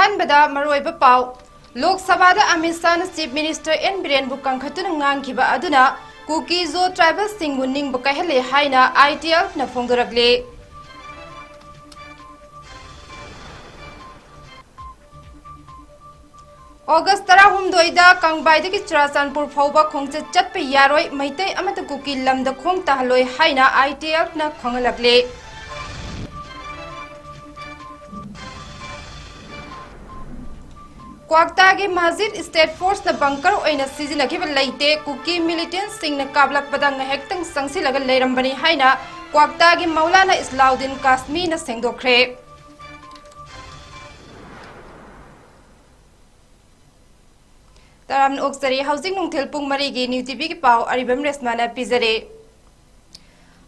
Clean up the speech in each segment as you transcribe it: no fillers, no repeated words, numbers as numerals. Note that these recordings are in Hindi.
अहानबदा मरोइबा पाव Lok Sabha Amit Shah chief minister N Biren बु कंखतुना ngangiba aduna Kuki Zo tribal सिंगु निंगबु कहले हाइना ITF ना फोंदरगले August 13 कांगबाइदगी चुराचानपुर फाउबा खोंगचे चटपे यारोय मैतै अमत कुकी लमदा खोंग ताहलोय हाइना ITF ना खोंगलगले क्वाक्तागी मस्जिद स्टेट फोर्स ना बंकर ओइना सिजिनखिबा लैते कुकी मिलिटेंट सिंह ना काबलकपदा ngahektang sangsilaga leirambani haina क्वाक्तागी मौलाना इस्लाउद्दीन कासमी ना सेंगदोखरे ताराम ओक्सरी हाउसिंग नुंथेल पुंग मरीगी न्यू टीवी की पाव अरिबम रेस्माना पिजरे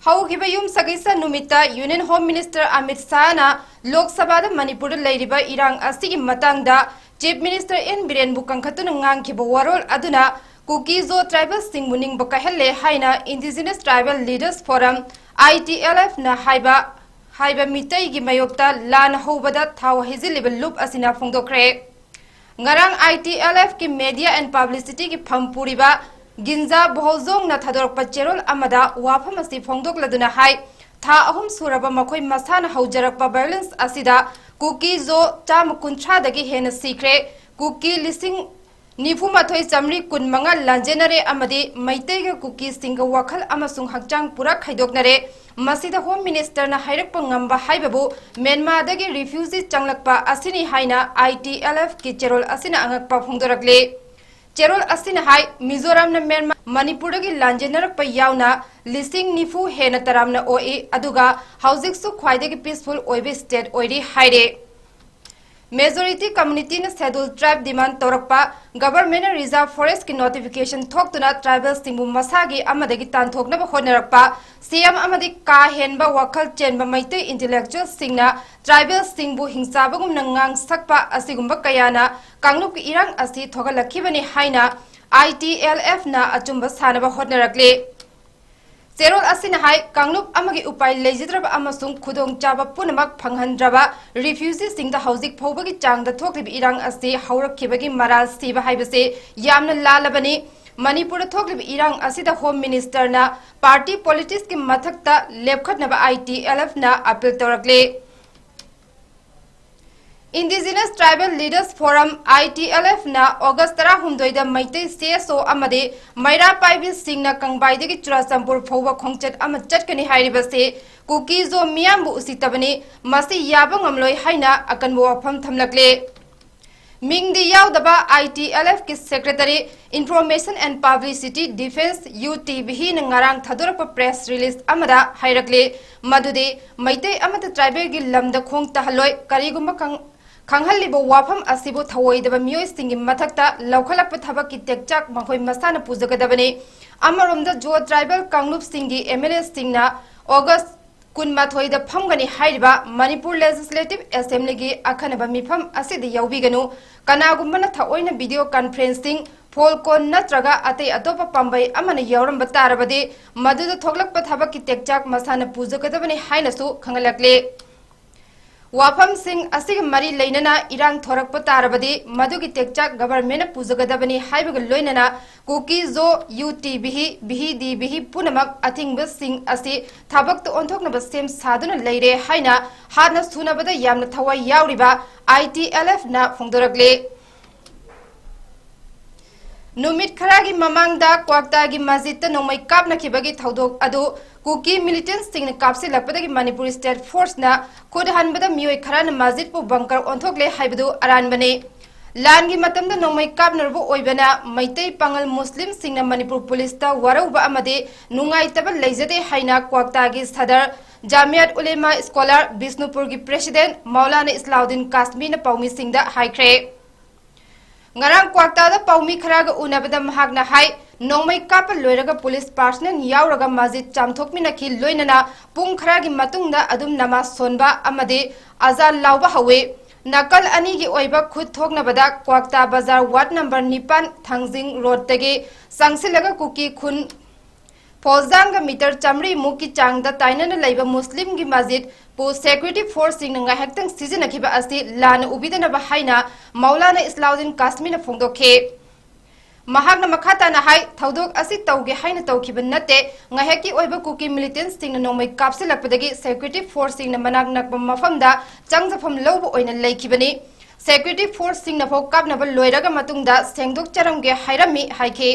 हौगिबा युम सगैसा नुमिता union home minister Amit Shah ना लोकसभा मणिपुर लैरिबा इरांग असिगी मतंगदा चीफ मिनिस्टर एन बीरेन बु कंखतुना ngangiba warol aduna Kuki Zo tribal सिंगबु निंगबा कहले हाइना indigenous tribal leaders forum ITLF ना हाइबा मितैगी मयोक्ता लान हौबदा थाव हिजिलिबा लुप असिना फोंदोखरे ngarang ITLF की मीडिया एंड पब्लिसिटी की फमपुरीबा गिंजा बोहजोंग ना थादोरकपा चेरोल अमदा वाफम असि फोंदोकलदुना हाई था अहुम सुरबा मखोय मसाना हौजरकपा वायलेंस असिदा कुकी जो चाम कुंथ्रादगी हेन सीक्रे कुकी लिसिंग निफु मथोय चमरी कुनमंगा लांजेनरे अमदी मैतेगा कुकी सिंगा वखल अमसुंग हकचांग पुरा खैदोकनरे मसीदा होम मिनिस्टर ना हाइरकपा ngamba हाइबबु म्यांमारदगी रिफ्यूजी चंगलकपा असिनी हाइना ITLF की चेरोल असिना अंगकपा फोंदोरकले चेरोल असिना हाई मिजोरम ना म्यांमार मणिपुरदगी लांजेनरकपा यावना लिसिंग निफु हेना तरामना ओई अदुगा हाउजिकसु ख्वाइदगी पीसफुल ओइबे स्टेट ओइरी हाइरे मेजोरिटी कम्युनिटी ने शेड्यूल ट्राइब डिमांड तौरकपा गवर्नमेंट रिजर्व फॉरेस्ट की नोटिफिकेशन थोक्तुना ट्राइबल सिंगबु मसागी अमदगी तानथोकनबा होनरकपा CM अमदी का हेनबा वखल चेनबा मैते इंटेलेक्चुअल सिंगना ट्राइबल सिंगबु हिंसाबगुम नंगांग सकपा असिगुम्बा कयाना कांगनुक इरांग असि थोगलखिबनी हाइना ITLF ना अचुम्बा सानबा होनरकले चेरोल असिना हाई कांगनुप अमगी उपाय लेजिद्रबा अमसुंग खुदोंग चाबा पुनमक फंगहनद्रबा रिफ्यूजी सिंगदा हौजिक फौबगी चांगदा थोकलिबि इरांग असि हौरखिबगी मराल सिबा हाइबसे यामना लालबनी मणिपुर थोकलिबि इरांग असिदा होम मिनिस्टर ना पार्टी पॉलिटिक्स की मथकता लेपखटनबा ITLF ना अपील तौरकले indigenous tribal leaders forum ITLF ना अगस्त 13 मैतै CSO अमदे मैरा पाइबि सिंगना कंगबाइदगी चुराचानपुर फौबा खोंगचट अम चटकनी हाइरिबसे कुकी जो मियामबु उसितबनी मसि याबा ngamloi हाइना अकनबो वफम थमलकले मिंगदी यावदबा ITLF की secretary information and publicity defence UTBH नंगारांग थादोरप प्रेस रिलीज अमदा हाइरकले मदुदे मैतै अमत ट्राइबल की लमदा खोंग तहलोय करिगुम्बा खंगहलिबो वाफम असिबो थवोइदबा मियोइसिंगी मथकता लौखलप थबक की टेक्चाक मखोय मसाना पुजगदबने अमरोमदा जो ट्राइबल कांगलुप सिंगी MLA सिंगना अगस्त 19 फमगनी हाइरिबा मणिपुर लेजिस्लेटिव असेंबली की अखनबा मिफम असिदि यौबिगनु कनागुम्बना थओइना वीडियो कॉन्फ्रेंसिंग फोल कोन नत्रगा अते अतोप पंबई अमन यौरम बतारबदे मदुद थोगलक थबक की टेक्चाक मसाना पुजगदबने हाइनसु खंगलकले वाफम सिंह असिग मरी लेनना इरांग थोरक तारबदे मदुगी टेक्चाक गवर्नमेंट पुजगदबनी हाइबग लोइनना कुकी जो UTBH BHDBH पुनमक अथिंग सिंह असि थबक ओंथोकनब सेम सादुना लेरे हाइना हाना सुनबदा यामना थवा यावरिबा ITLF ना फोंदोरगले नुमित खरागी ममांगदा क्वाक्तागी मस्जिद नोंमै कापनखिबगी थौदोक अदु कुकी मिलिटेंट सिंह कापसे लपदगी मणिपुर स्टेट फोर्स ना खुद हनबदा मियोय खरान मस्जिद पु बंकर ओंथोकले हाइबदु अरानबने लानगी मतमदा नोंमै कापनरबु ओइबना मैतै पंगल मुस्लिम सिंह मणिपुर पुलिस ता वरौबा अमदे नुंगाइतबा लेजदे हाइना क्वाक्तागी सदर जामियात उलेमा स्कॉलर बिष्णुपुर की प्रेसिडेंट मौलाना इस्लाउद्दीन कासमी ना पौमी सिंह दा हाइख्रे ngarang kwakta paumi kharaga unabada mahagna hai nongmai kap loiraga police personnel yauraga masjid chamthokmina khi loinana pung kharagi matungda adum namaz sonba amade azan lauba hawe nakal ani gi oiba khud thoknabada kwakta bazar ward number 9 thangjing road tagi sangsilaga kuki khun फौजांग मीटर चमरी मुकी चांगदा ताइनन लैबा मुस्लिम की मस्जिद पु सिक्योरिटी फोर्स सिंग नंगा हेक्तंग सिजनखिबा असि लान उबिदनबा हाइना मौलाना इस्लाउद्दीन कासमीना फोंदोखे महागना मखाताना हाई थौदोक असि तौगे हाइना तौखिबा नते ngaiheki oiba kuki militants sing nomai kapsilakpadagi security force sing manak nakba mafamda changjafam lawba oina leikibani security force sing na phok kapnaba loiraga matungda sengdok charamge hairami haike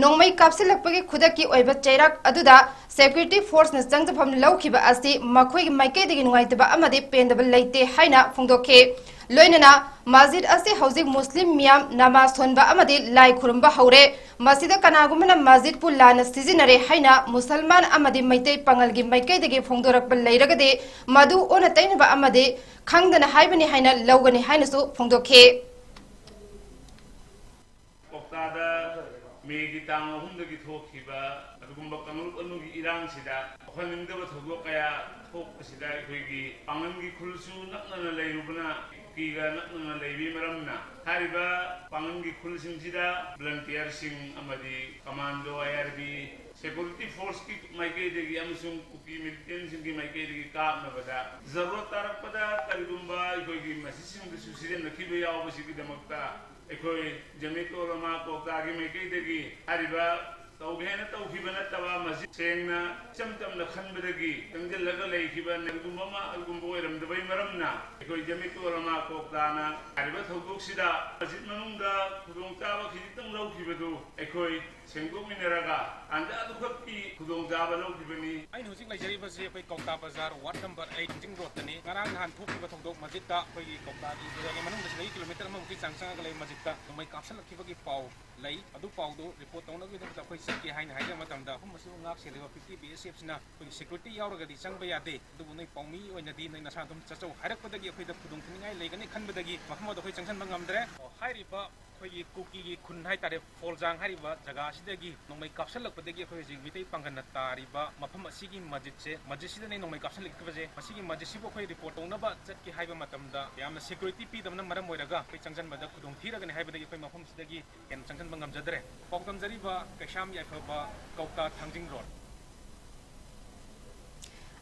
nomai kapsilakpagi khudaki oiba chairak aduda security force na changjafam lawkhiba asi makhoi maike digi nuaitaba amadi pendaba leite haina phongdokhe लोइनना मस्जिद असे हौजिक मुस्लिम मियाम नमाज सोनबा अमदि लाई खुरुम्बा हौरे मस्जिद कनागुमना मस्जिद पु लाना सिजिनरे हाइना मुसलमान अमदि मैतै पंगलगी मैकैदगी फोंदोरकबा लैरगदि मदु ओना तैनबा अमदि खंगदना हाइबनि हाइना लौगनि हाइनासु फोंदोखे कोक्तादा मेगी तांग अहुमदगी थोखिबा अदुगुम्बा कांगलुक अनुगी इरांसिदा खनिंदबा थोगो कया थोकसिदा अखोइगी पांगनगी खुलसु नक्नना लैरुबना कीगा नक्नना लैबि मरमना हारिबा पांगनगी खुलसिंसिदा वॉलंटियर सिंग अमदि कमांडो आईआरबी सिक्योरिटी फोर्स की माइकेदगी अमसुंग कुकी मिलिटेंट सिंग की माइकेदगी कामनबदा जरूरत तारकपदा करिगुम्बा अखोइगी मसिसिंग सुसिदन नखिबा यावबसिगी दमकता अखोइ जमीतो लमा कोक्तागी माइकेदगी हारिबा तौगेना तौखिबा नतबा मस्जिद सेंगना चमचमना खनबदगी तंगजलगा लैखिबा नगुम्बमा अलगुम्बो ओइरमदबई मरमना अखोइ जमीतो लमा कोक्ताना हारिबा थौदोकसिदा मस्जिद मनुंगदा खुदोंचाबा खिजितंग लौखिबदु अखोइ सेंगोमिनरगा अंदा अदुखकी खुदोंचाबा लौखिबनी आई हुजिक लैजरिबसे अखोइ कोक्ता बाजार वार्ड नंबर 8 जिंग रोडतनी ngarang han thokhiba thongdok masjidda अखोइ कोक्तागी जगह मनुंगदा सै किलोमीटर अममुकी चांगचांगा लै masjidda नोमै कापसलखिबगी पाउ लै अदु पाउदो रिपोर्ट तौनगीदमता अखोइ सकि हाइन हाइजा मतमदा हुमसु ngak सेलिबा 50 BSF सिना अखोइ सिक्युरिटी यावरगदि चंगबा यादे अदुबु नै पाउमी ओइनदि नै नसा दम चचौ हारकपदगी अखोइदा खुदुंग थिनिङाइ लैगनि खनबदगी मखमद अखोइ चंगसनबा ngamdre हाइरिबा अखोइ कुकी की खुन हाइ तारे फोलजांग हारिबा जगह सिदगी नोमै कापसलखपदगी अखोइ जि मितै पांगन तारिबा मफम असिगी मस्जिद से मस्जिद सिदनै नोमै कापसलखबजे मसिगी मस्जिद सिबो अखोइ रिपोर्ट तौनबा चटकी हाइबा मतमदा यामना सिक्युरिटी पीदमना मरम ओइरगा अखोइ चंगसनबदा खुदुंग थीरगनि हाइबदगी अखोइ मफम सिदगी हेन चंगसनबा ngamjadre पौतम जरिबा कैशाम याफबा कौता थांजिंग road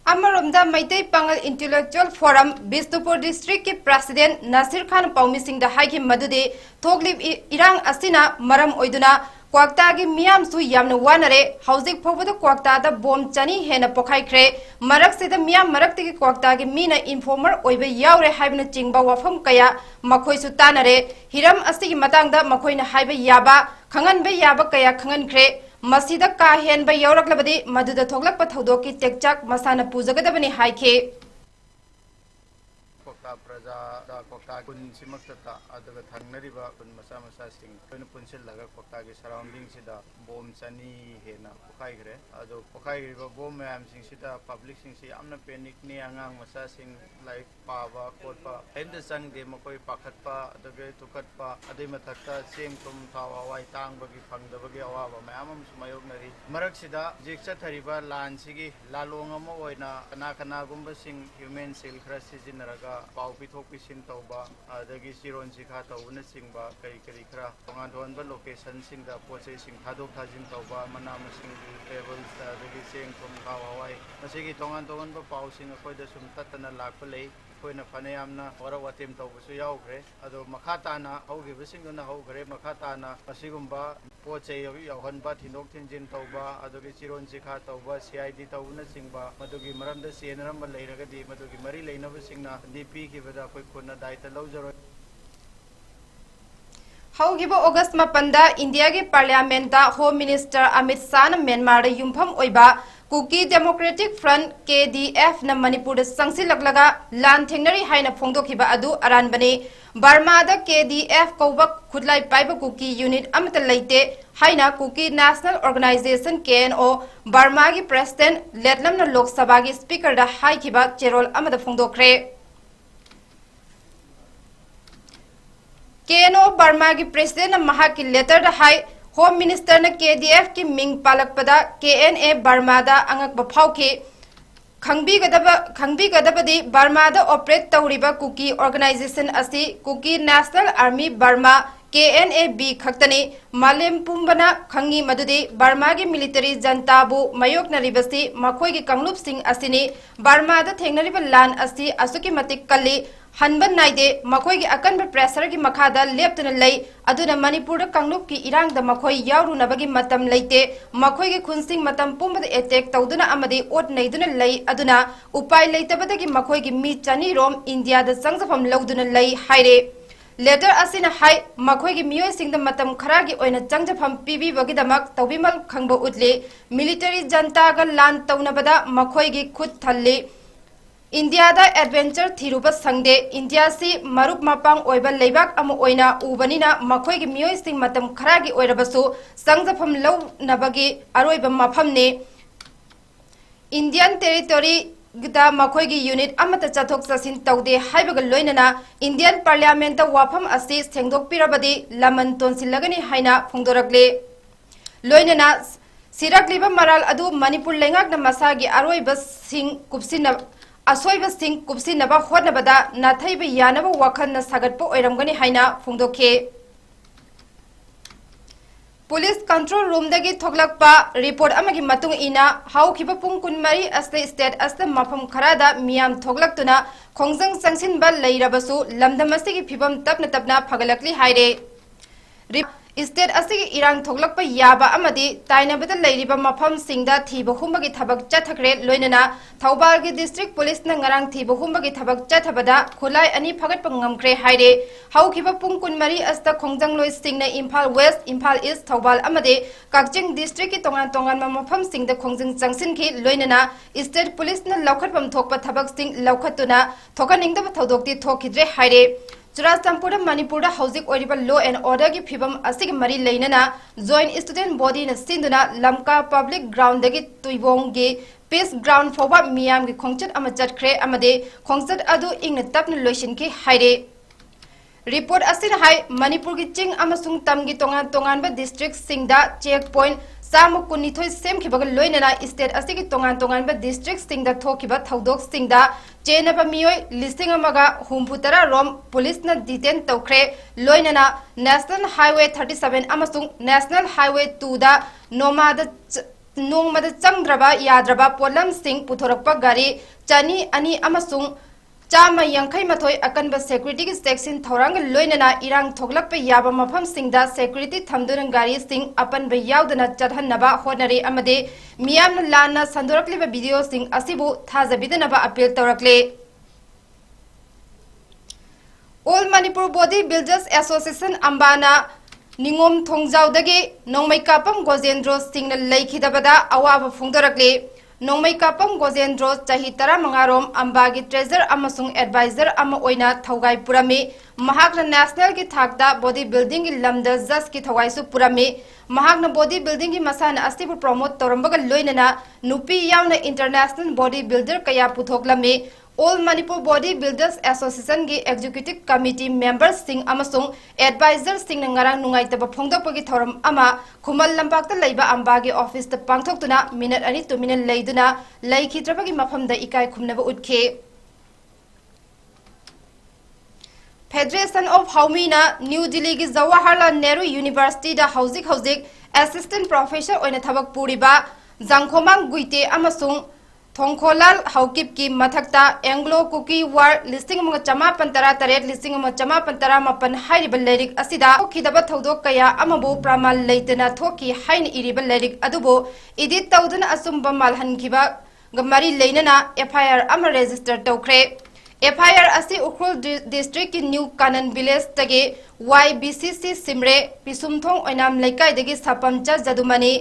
अमरोमदा Meitei पंगल intellectual forum Bishnupur district के प्रेसिडेंट नासिर खान पौमिसिंग दा हाइगे मदुदे थोगलिब इरांग असिना मरम ओइदुना क्वाक्तागी मियामसु यामना वानरे हौजिक फोबदा क्वाक्तादा बोम चनी हेना पोखाइख्रे मरकसिदा मियाम मरक्तिगी क्वाक्तागी मीना इन्फॉर्मर ओइबे यावरे हाइबना चिंगबा वाफम कया मखोइसु तानरे हिरम असिगी मतंगदा मखोइना हाइबे याबा खंगनबे याबा कया खंगनख्रे मसीदा का हेनबा यौरक्लबदि मदुदा थोगलकपा थौदोकी टेकचाक मसाना पूजगदबनि हाइखे कोक्ता प्रजा कोक्ता कुन सिमक्तता अदुगा थांगनरिबा कुन मसा मसा सिंग कोइन पुनसिलगा कोक्ता के सराउंडिंग सिदा बोम चनी हेना पोखाइग्रे अदो पोखाइग्रिबा बोम मैम सिंग सिदा पब्लिक सिंग सि यामना पैनिक नि आंगांग मसा सिंग लाइक पावा कोटपा हेंद संगे मकोइ पाखतपा अदगे तुकतपा अदे मथक्ता सेम तुम थावा वाइ तांगबगी फंगदबगी अवाबा मैम सुमायोगनरी मरक सिदा जिक्सा थरिबा लान सिगी लालोंग अमो ओइना कना कना गुंबा सिंग ह्यूमन सेल खरा सिजिनरगा पाउ पिथोक पिसिन तौबा अदगी सिरोन सिखा तौबना सिंगबा करी करी खरा तोंगान तोंगनबा लोकेशन सिंगदा पोचे सिंग थादोक थाजिन तौबा मना मसिंग टेबल्स अदगी सेंग तुम थावा वाइ मसिगी तोंगान तोंगनबा पाउ सिंग अखोइदा सुम ततना लाखपा लै कोइना फने यामना वरा वातेम तौबसु यावग्रे अदो मखाताना हौगिबसिंगना हौग्रे मखाताना मसिगुम्बा पोचे यावहनबा थिनोक थिनजिन तौबा अदोगी चिरोन सिखा तौबा CID तौबना सिंगबा मदुगी मरमदा सेनरम लैरगदि मदुगी मरी लैनबसिंगना DP किबदा कोइ खुना दायित्व लौजरो हौगिबो अगस्त 8 इंडिया के parliament home minister Amit Shah Myanmar युमफम ओइबा कुकी डेमोक्रेटिक फ्रंट KDF न मणिपुर संगसिलगलगा लान थेंगनरी हाइना फोंदोखिबा अदु अरानबने बर्मा द KDF कौबा खुदलाई पाइबा कुकी यूनिट अमत लैते हाइना Kuki national organisation KNO Burma की प्रेसिडेंट लेटलमना लोकसभा की स्पीकर दा हाइखिबा चेरोल अमद फोंदोखरे KNO बर्मा की प्रेसिडेंट महा की लेटर दा हाइ होम मिनिस्टर ने KDF की मिंग पालकपदा KNA बर्मा दा अंगक बफाउके खंगबीगदबदी बर्मा दा ऑपरेट तौरिबा कुकी ऑर्गेनाइजेशन असि Kuki national army Burma KNAB खक्तने मालेम पुंबना खंगी मदुदे बर्मा की मिलिटरी जनताबु मायोक्नरिबसी मखोइगी कांगलुपसिंग असिने बर्मा दा थेंगनरिबा लान असि असुकी मतिक कल्ली हनबन नाइदे मखोइगी अकनब प्रेशर की मखादा लेप्तुना लई अदुना मणिपुर कांगलुप की इरांग दा मखोइ यावरुनबगी मतम लैते मखोइगी खुनसिंग मतम पुंबद अटैक तौदुना अमदि ओट नैदुना लई अदुना उपाय लैतबदगी मखोइगी मी चनी रोम इंडिया दा संगफम लौदुना लई हाइरे लेटर असिना हाई मखोइगी मियोइसिंग दा मतम खरागी ओइना चंगजफम पीबीबगीदमक तौबिमल खंगबो उतले मिलिटरी जनता गा लान तौनबदा मखोइगी खुद थल्ले इंडिया दा एडवेंचर थिरुबा संगदे इंडिया सी मरुप मपांग ओइबा लेबाक अम ओइना उबनिना मखोइगी मियोइसिंग मतम खरागी ओइरबसु संगजफम लौनबगी अरोइबा मफमने इंडियन टेरिटोरी गिदा मखोइगी यूनिट अमत चथोक चसिन तौदे हाइबग लोइनना इंडियन पार्लियामेंट वाफम असि सेंगदोकपिरबदि लमन तोनसिलगनी हाइना फोंदोरकले लोइनना सिरकलिबा मराल अदु मणिपुर लेंगाक मसागी अरोइबा सिंग कुपसिन असोइबा सिंग कुपसिनबा होनबदा नाथैबा यानबा वखन सागतपो ओइरमगनी हाइना फोंदोखे पुलिस कंट्रोल रूम दगी थोगलकपा रिपोर्ट अमगी मतुंग इना हाउखिबा पुंग कुनमरी अस्ते स्टेट अस्ते मफम खरादा मियाम थोगलक्तुना खोंजंग संगसिनबा लैरबसु लमदमसिगी फिबम तपना तपना फगलकली हाइरे स्टेट असिगी इरांग थोगलकपा याबा अमदी ताइनबदा लैरिबा मफम सिंगदा थीबा हुमगी थबक चथखरे लोइनना थौबालगी डिस्ट्रिक्ट पुलिस न ngarang थीबा हुमगी थबक चथबदा खुलाई अनि फगटपा ngamkhre हाइरे हाउखिबा पुंग कुनमरी अस्ता खोंजंग लोइ सिंगना इम्फाल वेस्ट इम्फाल ईस्ट थौबाल अमदे काकचिंग डिस्ट्रिक्ट की तोंगान तोंगान मफम सिंगदा खोंजंग चंगसिन की लोइनना स्टेट पुलिस न लौखटपम थोकपा थबक सिंग लौखतुना थोकनिंगदा थौदोक्ति थोखिद्रे हाइरे चुराचंपुर मणिपुर हौजिक ओरिबा लॉ एंड ऑर्डर की फिबम असिग मरी लेनना जॉइंट स्टूडेंट बॉडी न सिंदुना लमका पब्लिक ग्राउंड दगी तुइबोंग गे पीस ग्राउंड फोबा मियाम की खोंचत अम चटख्रे अमदे खोंचत अदु इंग तपन लोइसिन की हाइरे रिपोर्ट असिन हाई मणिपुर की चिंग अमसुंग तमगी तोंगान तोंगानबा डिस्ट्रिक्ट सिंगदा चेक पॉइंट सामु कुनिथोय सेमखिबग लोइनना स्टेट असिगी तोंगान तोंगानबा डिस्ट्रिक्ट सिंगदा थोखिबा थौदोक सिंगदा चेनबा मियोय लिस्टिंग अमगा हुमपुतरा रोम पुलिस न डिटेन तौख्रे लोइनना नेशनल हाईवे 37 अमसुंग नेशनल हाईवे 2 दा नोंगमदा चंगद्रबा याद्रबा पोलम सिंग पुथोरकपा गाड़ी चनी अनि अमसुंग चामा यंखै मथोय अकनबा सेक्युरिटी की सेक्शन थौरांग लोइनना इरांग थोगलकपा याबा मफम सिंगदा सेक्युरिटी थमदुन गाड़ी सिंग अपन बयावदना चढ़हनबा होनरे अमदे मियाम लाना संदोरकलिबा वीडियो सिंग असिबु थाजबिदनबा अपील तौरकले all Manipur body builders association अंबाना निंगोम थोंगजावदगे नोंमै कापम गोजेंद्रो सिंग लैखिदबदा अवाब फोंदोरकले नोंमै कापम गोजेंद्रो चाही 15 रोम अंबागी ट्रेजर अमसुंग एडवाइजर अम ओइना थौगाई पुरमे महाकना नेशनल की थाकदा बॉडी बिल्डिंग की लमदा जस की थौगाईसु पुरमे महाकना बॉडी बिल्डिंग की मसाना अस्तिबु प्रमोट तौरंबगा लोइनना नुपी यावना इंटरनेशनल बॉडी बिल्डर कया पुथोकलमे all Manipur body builders association की एग्जीक्यूटिव कमिटी मेंबर्स सिंग अमसुंग एडवाइजर सिंग नंगारांग नुंगाइतबा फोंदोकपगी थौरम अमा खुमल लंबाकता लैबा अंबागी ऑफिस त पांगथोक्तुना मिनट अनि तुमिनन लैदुना लैखिद्रबगी मफमदा इकाय खुमनबा उठखे फेडरेशन ऑफ हाउमीना न्यू दिल्ली की जवाहरलाल नेहरू यूनिवर्सिटी दा हौजिक असिस्टेंट प्रोफेसर ओइना थबक पुरिबा जंखोमांग गुइते अमसुंग थोंखोलाल हौकिप की मथक्ता एंग्लो कुकी वार लिस्टिंग अमग चमापन तरा तरेट लिस्टिंग अमग चमापन तरा मापन हाइरिब लैरिक असिदा थोखिदबा थौदोक कया अमबो प्रमाण लैतना थोखी हाइन इरिब लैरिक अदुबो इडिट तौदुना असुंबा मालहनखिबा गमरी लैनना एफआईआर अम रजिस्टर तौख्रे एफआईआर असी उखरुल डिस्ट्रिक्ट की न्यू कानन विलेज तगे YBCC सिमरे पिसुमथोंग ओइनाम लैकाइदगी सापमचा जदुमनी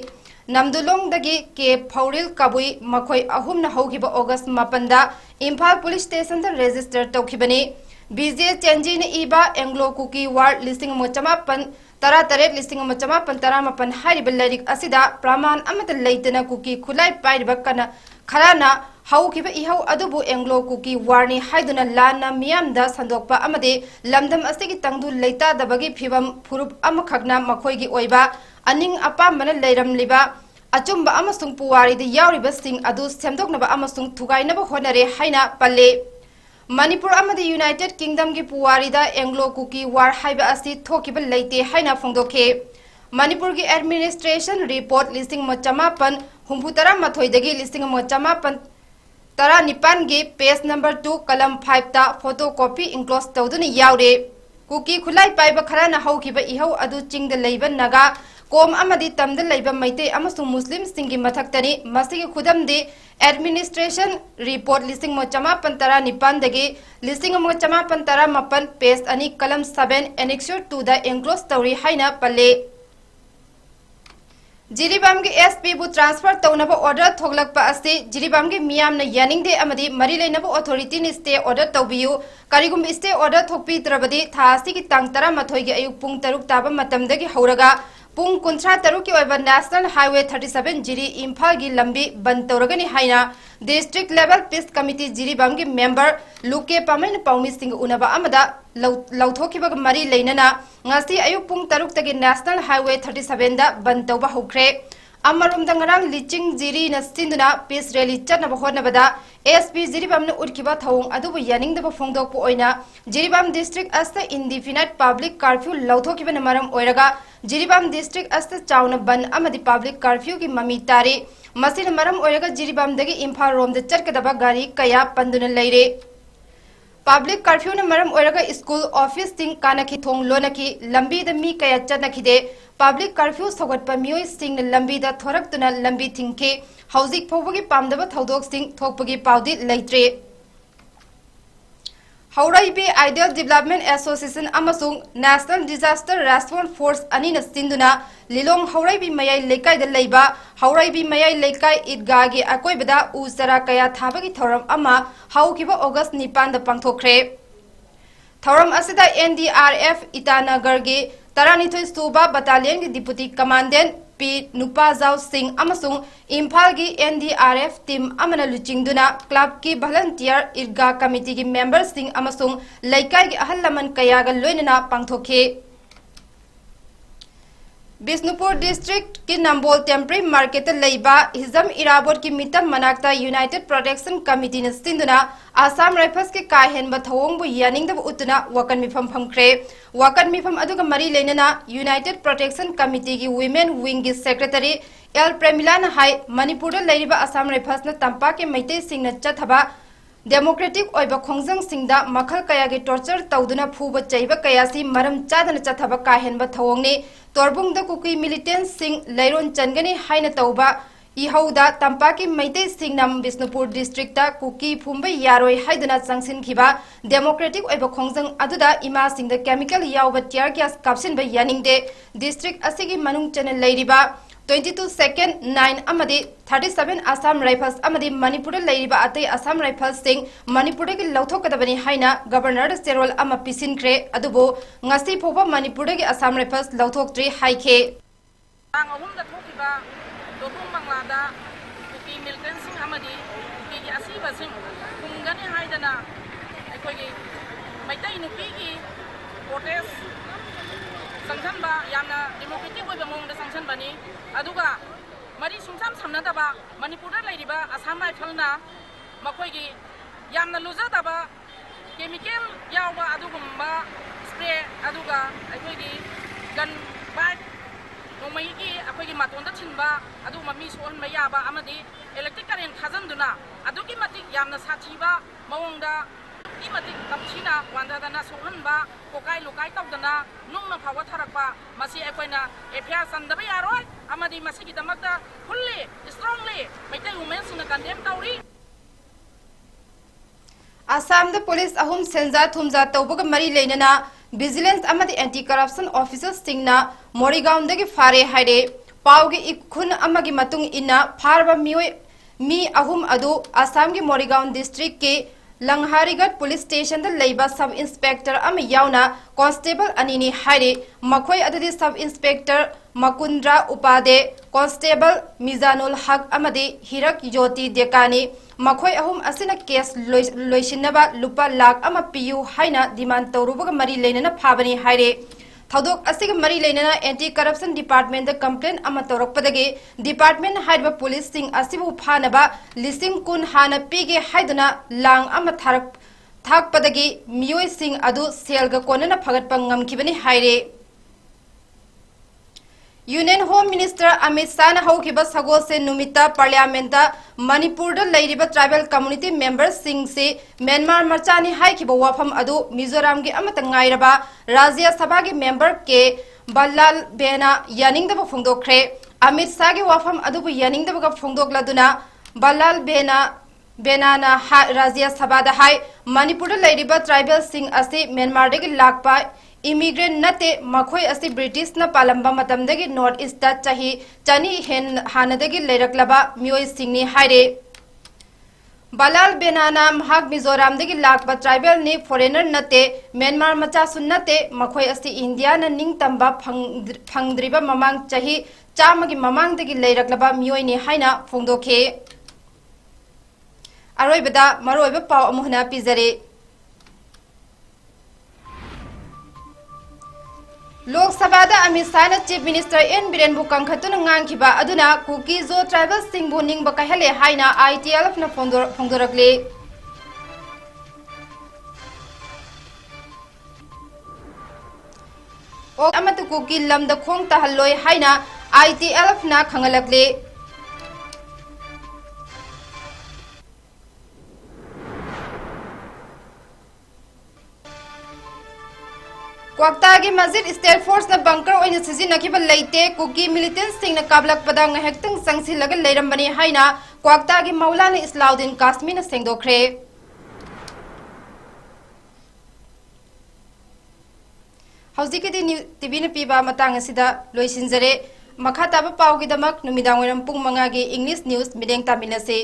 नमदुलोंग दगी के फौरिल कबुई मखोय अहुमना हौगिबा अगस्त 9 दा इम्फाल पुलिस स्टेशन दा रजिस्टर तौखिबनी बीजे चेंजी ने इबा एंग्लो कुकी वार्ड लिस्टिंग मोचमापन तरा तरेट लिस्टिंग मोचमापन तरा मापन हारिबा लैरिक असिदा प्रमाण अमत लैतना कुकी खुलाई पाइरबा कना खराना हौखिबा इहौ अदुबु एंग्लो कुकी वार्नी हाइदुना लाना मियामदा संदोकपा अमदे लमदम असिगी तंगदु लैता दबगी फिबम फुरुप अमखगना मखोयगी ओइबा अनिंग अपामबना लैरमलिबा अचुंबा पुवारी यावरिबा सिंग अदु सेमदोकनबा अमसुंग थुगाइनबा होनरे हाइना पल्ले मणिपुर अमदी यूनाइटेड किंगडम की पुवारीदा एंग्लो कुकी वार हाइबा असि थोकिबा लेते हाइना फोंदोखे मणिपुर की एडमिनिस्ट्रेशन रिपोर्ट लिस्टिंग मचमापन हुंफुतरा मथोइदगी लिस्टिंग मचमापन तरा निपान की पेज नंबर 2 कलम 5 ता फोटोकॉपी इंक्लोज तौदुनी यावरे कुकी खुलाई पाइबा खराना हौखिबा इहौ अदु चिंगद लैबा नगा कोम अमदी तमद लैबा मैते अमसुंग मुस्लिम सिंगी मथक्तनी मसिगी खुदमदी एडमिनिस्ट्रेशन रिपोर्ट लिस्टिंग मचमापन तरा निपान दगी लिस्टिंग मचमापन तरा मपन पेज अनि कलम 7 एनेक्सर 2 दा इंक्लोज तौरी हाइना पल्ले जिरीबाम के एसपी बु ट्रांसफर तौनब ऑर्डर थोगलकपा असि जिरीबाम के मियामना यानिंगदे अमदी मरी लेनब अथॉरिटी नि स्टे ऑर्डर तौबियु करिगुम स्टे ऑर्डर थोकपीत्रबदी थासी की तांग 13 की अयुक पुंग 3 ताबा मतमदगी हौरगा पुंग 13 की ओइबा नेशनल हाईवे 37 जिरी इम्फाल की लंबी बंद तौरगनी हाइना district level peace committee Jiribam के मेंबर लुके पामैन पाउमी सिंग उनबा अमदा लौथोखिबा मरी लेनना ngasi ayuk pung 3 tagi national highway 37 da ban tawba hokre amarum dangarang liching jiri na sinduna peace rally chatna bahona bada SP jiribam na urkiba thawung adubu yaning da phongdok po oina jiribam district asta indefinite public curfew lawthokiba na maram oiraga jiribam district asta chawna ban amadi public curfew ki mami tari masina maram oiraga jiribam dagi imphal rom da charkadaba gari kaya panduna leire public curfew न मरम ओरगा स्कूल ऑफिस सिंग कानखि थोंग लोनखि लंबी द मी कया चनखिदे पब्लिक कर्फ्यू सगटप मियोय सिंग लंबी द थोरक्तुना लंबी थिंखे हौजिक फोबगी पामदब थौदोक सिंग थोकपगी पाउदी लैत्रे हौराइबे आइडियल डेवलपमेंट एसोसिएशन अमसुंग नेशनल डिजास्टर रेस्पॉन्स फोर्स अनिना सिंदुना लिलोंग हौराइबी मयाई लेकाई द लैबा हौराइबी मयाई लेकाई ईदगागी अकोइबदा उजरा कया थाबगी थौरम अमा हौकिबा अगस्त 9 द पांगथोखरे थौरम असिदा एनडीआरएफ ईटानगर गे 12 सुबा बटालियन की deputy commandant P Nupajao Singh अमसुंग इम्फाल की एनडीआरएफ टीम अमना लुचिंगदुना क्लब की वॉलंटियर ईदगा कमिटी की मेंबर सिंह अमसुंग लैकाई की अहल लमन कयागा लोइनना पांगथोखे बिष्णुपुर डिस्ट्रिक्ट की नंबोल टेम्परी मार्केट लेबा हिजम इराबोट की मितम मनाक्ता यूनाइटेड प्रोटेक्शन कमिटी ने सिंधुना आसाम राइफल्स के काहेन बथवोंग बु यानिंगदब उतना वकन मिफम फमख्रे वकन मिफम अदुगा मरी लेनना यूनाइटेड प्रोटेक्शन कमिटी की वुमेन विंग की सेक्रेटरी एल प्रेमिला न हाई मणिपुर लेरिबा आसाम राइफल्स न तंपा के मैते सिंह न चथबा डेमोक्रेटिक ओइबा खोंजंग सिंगदा मखल कया के टॉर्चर तौदुना फूब चैबा कयासी मरम चादन चथबा काहेन बथवोंगने तोरबुंग द कुकी मिलिटेंट सिंह लैरोन चनगनी हाइन तौबा इहौदा तंपा की मैते सिंह नम बिष्णुपुर डिस्ट्रिक्ट ता कुकी फुंबा यारोय हाइदना चंगसिन खिबा डेमोक्रेटिक ओइबा खोंजंग अदुदा इमा सिंह द केमिकल यावबा टियर गैस काप्सिन बा यानिंगदे डिस्ट्रिक्ट असिगी मनुंग चने लैरिबा 22 सेकेंड 9 अमदी 37 आसाम राइफल्स अमदी मणिपुर लैरिबा अतै आसाम राइफल्स सिंह मणिपुर की लौथोकदबनी हाइना गवर्नर सेरोल अमा पिसिनख्रे अदुबो ngasi फोबा मणिपुर की आसाम राइफल्स लौथोकत्रि हाइखे आंग अहुम द थोकिबा दोबुम बांग्लादा कुकी मिलिटेंट सिंह अमदी कुकी की असीबा सिंह कुंगनी हाइदना अखोगी मैतै नुपी की प्रोटेस्ट संगठनबा यामना डेमोक्रेटिक ओइबा मोंग द संगठनबानी अदुगा मरी सुंसाम सामनादबा मणिपुर लैरिबा आसाम राइफलना मखोगी यामना लुजादबा केमिकल यावबा अदुगुम्बा स्प्रे अदुगा अखोगी गन बाइक नोमैगी अखोगी मातोंदा छिनबा अदु ममी सोहनबा याबा अमदी इलेक्ट्रिक करेंट थाजनदुना अदुगी मतिक यामना साथीबा मवंगदा इमति तमचिना वांदादना सोहनबा कोकाई लुकाई तौदना नुंगना फावा थरकपा मसी अखोइना एफिया संदबा यारोय अमदी मसीगी दमकता फुल्ली स्ट्रांगली मैते वुमेन सिंह कंडेम तौरी आसाम द पुलिस अहुम सेंजा थुमजा तौबग मरी लेनना विजिलेंस अमदी एंटी करप्शन ऑफिसर्स सिंगना मोरिगाउंड दगी फारे हाइरे पाउगी इखुन अमगी मतुंग इना फारबा मी अहुम अदु आसाम की मोरिगाउंड डिस्ट्रिक्ट के लंगहारीगढ़ पुलिस स्टेशन द लैबा सब इंस्पेक्टर अम यावना constable Anini हाइरे मखोय अददी sub inspector मकुंद्रा उपादे constable मिजानुल हक अमदी हिरक ज्योति देकानी मखोय अहुम असिना केस लोइसिनबा लुपा लाख अमा पियु हाइना डिमांड तौरुबग मरी लेनना फाबनी हाइरे थौदोक असिग मरी लेनना एंटी करप्शन डिपार्टमेंट द कंप्लेन अमा तौरकपदगे डिपार्टमेंट हाइबा पुलिस सिंग असिबु फानबा लिसिंग कुन हाना पीगे हाइदना लांग अमा थाकपदगी मियोइसिंग अदु सेलगा कोनना फगटपा ngamkhibani haire union home minister Amit Shah ने हौखिबा सगोसे नुमिता पार्लियामेंट मणिपुर लेरिबा ट्राइबल कम्युनिटी मेंबर सिंह से म्यांमार मचानी हाइखिबा वाफम अदु मिजोराम की अमत ngairaba राज्य सभा के मेंबर के बल्लाल बेना यानिंगदबा फोंदोखरे अमित शाह के वाफम अदु यानिंगदबा फोंदोकलादुना बल्लाल बेना राज्य सभा दा हाई मणिपुर लेरिबा ट्राइबल सिंह असी म्यांमार दगी लाकपा इमिग्रेंट नते मखोय असी ब्रिटिश न पालंबा मतमदगी नॉर्थ ईस्ट दा चाही चनी हेन हानदगी लेरकलबा मियोय सिंहनी हाइरे बलाल बेनाना महाग मिजोराम दगी लाकबा ट्राइबल ने फॉरेनर नते म्यांमार मचा सुन्नते मखोय असी इंडिया न निंग तंबा फंगद्रिबा ममांग चाही चामगी ममांग दगी लेरकलबा मियोय ने हाइना फोंदोखे अरोइबदा मरोइबा पाव अमुहना पिजरे लोकसभा अमित शाह ने चीफ मिनिस्टर एन बीरेन बु कंखतुन ngankiba aduna Kuki Zo tribal Singh बु निंग बकाहले हाइना ITLF न फोंदोरकले ओ अमत कुकी लमद खोंग तहल्लोय हाइना ITLF न खंगलकले क्वाक्ता की मस्जिद स्टेट फोर्स न बंकर ओइन सिजिनखिबा लेते कुकी मिलिटेंट सिंह न काबलक पदंग हेक्तंग संगसिलग लेरंबनी हाइना क्वाक्ता की मौलाना इस्लाउद्दीन कासमी न सेंगदोखरे हौजिकि टीवी न पीबा मतंग असिदा लोइसिनजरे मखा ताबा पावगिदमक नुमिदांग वरम पुंग 5 गी इंग्लिश न्यूज मिदेंग तामिनसे।